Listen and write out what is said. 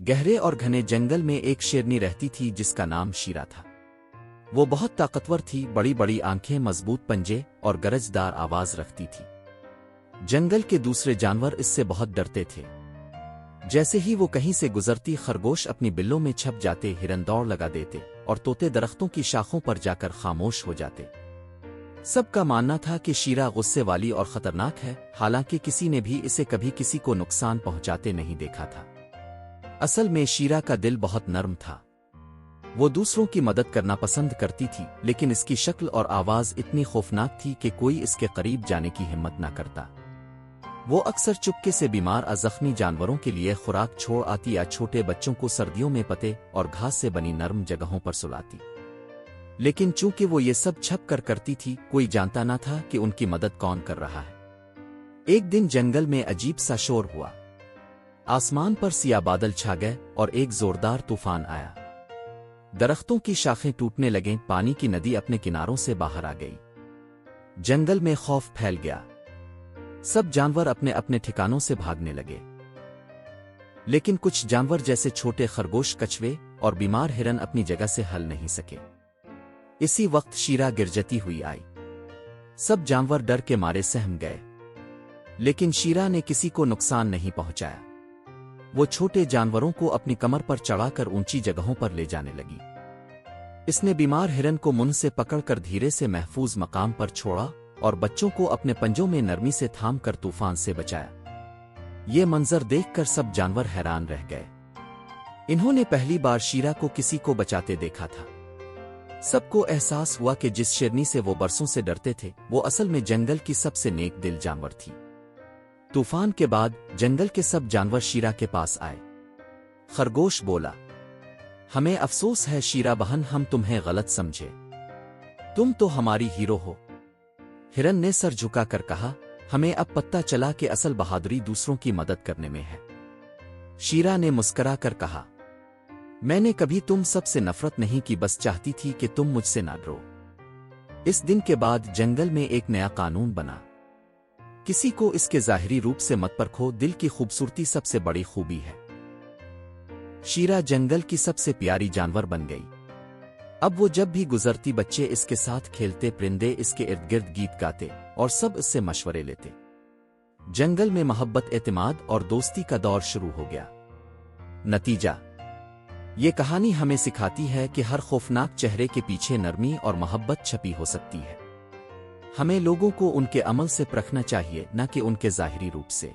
گہرے اور گھنے جنگل میں ایک شیرنی رہتی تھی جس کا نام شیرا تھا۔ وہ بہت طاقتور تھی، بڑی بڑی آنکھیں، مضبوط پنجے اور گرجدار آواز رکھتی تھی۔ جنگل کے دوسرے جانور اس سے بہت ڈرتے تھے۔ جیسے ہی وہ کہیں سے گزرتی، خرگوش اپنی بلوں میں چھپ جاتے، ہرن دوڑ لگا دیتے اور طوطے درختوں کی شاخوں پر جا کر خاموش ہو جاتے۔ سب کا ماننا تھا کہ شیرا غصے والی اور خطرناک ہے، حالانکہ کسی نے بھی اسے کبھی کسی کو نقصان پہنچاتے نہیں دیکھا تھا۔ اصل میں شیرا کا دل بہت نرم تھا۔ وہ دوسروں کی مدد کرنا پسند کرتی تھی، لیکن اس کی شکل اور آواز اتنی خوفناک تھی کہ کوئی اس کے قریب جانے کی ہمت نہ کرتا۔ وہ اکثر چپکے سے بیمار اور زخمی جانوروں کے لیے خوراک چھوڑ آتی یا چھوٹے بچوں کو سردیوں میں پتے اور گھاس سے بنی نرم جگہوں پر سلاتی۔ لیکن چونکہ وہ یہ سب چھپ کر کرتی تھی، کوئی جانتا نہ تھا کہ ان کی مدد کون کر رہا ہے۔ ایک دن جنگل میں عجیب سا شور ہوا۔ آسمان پر سیاہ بادل چھا گئے اور ایک زوردار طوفان آیا۔ درختوں کی شاخیں ٹوٹنے لگیں، پانی کی ندی اپنے کناروں سے باہر آ گئی۔ جنگل میں خوف پھیل گیا۔ سب جانور اپنے اپنے ٹھکانوں سے بھاگنے لگے، لیکن کچھ جانور جیسے چھوٹے خرگوش، کچھوے اور بیمار ہرن اپنی جگہ سے ہل نہیں سکے۔ اسی وقت شیرا گرجتی ہوئی آئی۔ سب جانور ڈر کے مارے سہم گئے، لیکن شیرا نے کسی کو نقصان نہیں پہنچایا۔ وہ چھوٹے جانوروں کو اپنی کمر پر چڑھا کر اونچی جگہوں پر لے جانے لگی۔ اس نے بیمار ہرن کو منہ سے پکڑ کر دھیرے سے محفوظ مقام پر چھوڑا اور بچوں کو اپنے پنجوں میں نرمی سے تھام کر طوفان سے بچایا۔ یہ منظر دیکھ کر سب جانور حیران رہ گئے۔ انہوں نے پہلی بار شیرا کو کسی کو بچاتے دیکھا تھا۔ سب کو احساس ہوا کہ جس شیرنی سے وہ برسوں سے ڈرتے تھے، وہ اصل میں جنگل کی سب سے نیک دل جانور تھی۔ طوفان کے بعد جنگل کے سب جانور شیرا کے پاس آئے۔ خرگوش بولا، ہمیں افسوس ہے شیرا بہن، ہم تمہیں غلط سمجھے، تم تو ہماری ہیرو ہو۔ ہرن نے سر جھکا کر کہا، ہمیں اب پتہ چلا کہ اصل بہادری دوسروں کی مدد کرنے میں ہے۔ شیرا نے مسکرا کر کہا، میں نے کبھی تم سب سے نفرت نہیں کی، بس چاہتی تھی کہ تم مجھ سے نہ ڈرو۔ اس دن کے بعد جنگل میں ایک نیا قانون بنا، کسی کو اس کے ظاہری روپ سے مت پرکھو، دل کی خوبصورتی سب سے بڑی خوبی ہے۔ شیرا جنگل کی سب سے پیاری جانور بن گئی۔ اب وہ جب بھی گزرتی، بچے اس کے ساتھ کھیلتے، پرندے اس کے ارد گرد گیت گاتے اور سب اس سے مشورے لیتے۔ جنگل میں محبت، اعتماد اور دوستی کا دور شروع ہو گیا۔ نتیجہ، یہ کہانی ہمیں سکھاتی ہے کہ ہر خوفناک چہرے کے پیچھے نرمی اور محبت چھپی ہو سکتی ہے۔ ہمیں لوگوں کو ان کے عمل سے پرکھنا چاہیے، نہ کہ ان کے ظاہری روپ سے۔